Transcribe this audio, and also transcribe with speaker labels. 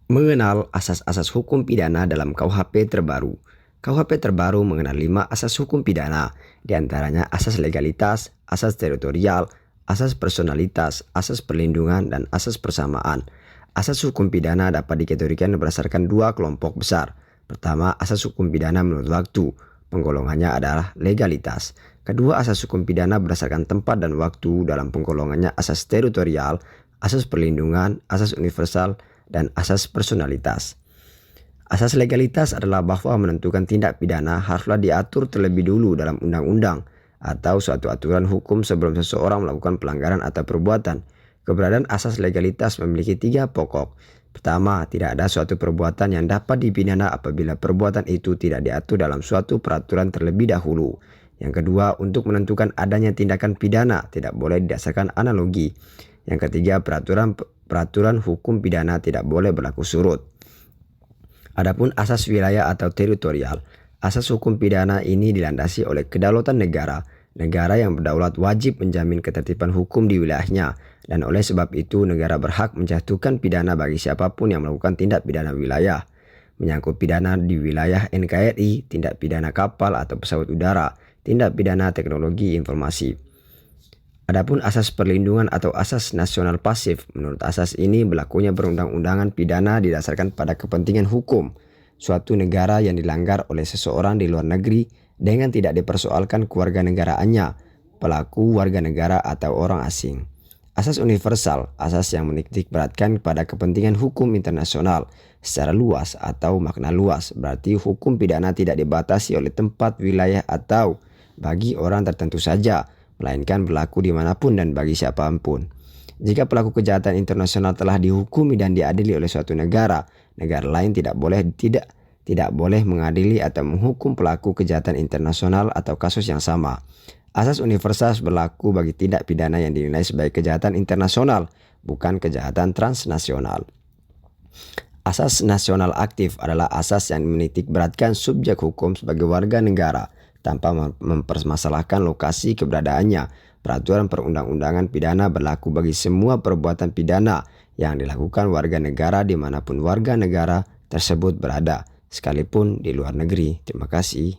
Speaker 1: Mengenal asas-asas hukum pidana dalam KUHP terbaru. KUHP terbaru mengenal 5 asas hukum pidana, diantaranya asas legalitas, asas teritorial, asas personalitas, asas perlindungan, dan asas persamaan. Asas hukum pidana dapat dikategorikan berdasarkan 2 kelompok besar. Pertama, asas hukum pidana menurut waktu. Penggolongannya adalah legalitas. Kedua, asas hukum pidana berdasarkan tempat dan waktu. Dalam penggolongannya asas teritorial, asas perlindungan, asas universal, dan asas personalitas. Asas legalitas adalah bahwa menentukan tindak pidana haruslah diatur terlebih dulu dalam undang-undang atau suatu aturan hukum sebelum seseorang melakukan pelanggaran atau perbuatan. Keberadaan asas legalitas memiliki 3 pokok. Pertama, tidak ada suatu perbuatan yang dapat dipidana apabila perbuatan itu tidak diatur dalam suatu peraturan terlebih dahulu. Yang kedua, untuk menentukan adanya tindakan pidana tidak boleh didasarkan analogi. Yang ketiga, peraturan hukum pidana tidak boleh berlaku surut. Adapun asas wilayah atau teritorial, asas hukum pidana ini dilandasi oleh kedaulatan negara. Negara yang berdaulat wajib menjamin ketertiban hukum di wilayahnya, dan oleh sebab itu negara berhak menjatuhkan pidana bagi siapapun yang melakukan tindak pidana wilayah. Menyangkut pidana di wilayah NKRI, tindak pidana kapal atau pesawat udara, tindak pidana teknologi informasi. Adapun asas perlindungan atau asas nasional pasif, menurut asas ini berlakunya perundang-undangan pidana didasarkan pada kepentingan hukum suatu negara yang dilanggar oleh seseorang di luar negeri dengan tidak dipersoalkan kewarganegaraannya, pelaku warga negara atau orang asing. Asas universal, asas yang menitik beratkan pada kepentingan hukum internasional secara luas atau makna luas, berarti hukum pidana tidak dibatasi oleh tempat, wilayah, atau bagi orang tertentu saja, melainkan berlaku dimanapun dan bagi siapapun. Jika pelaku kejahatan internasional telah dihukumi dan diadili oleh suatu negara, negara lain tidak boleh mengadili atau menghukum pelaku kejahatan internasional atau kasus yang sama. Asas universal berlaku bagi tindak pidana yang dinilai sebagai kejahatan internasional, bukan kejahatan transnasional. Asas nasional aktif adalah asas yang menitik beratkan subjek hukum sebagai warga negara tanpa mempermasalahkan lokasi keberadaannya. Peraturan perundang-undangan pidana berlaku bagi semua perbuatan pidana yang dilakukan warga negara dimanapun warga negara tersebut berada, sekalipun di luar negeri. Terima kasih.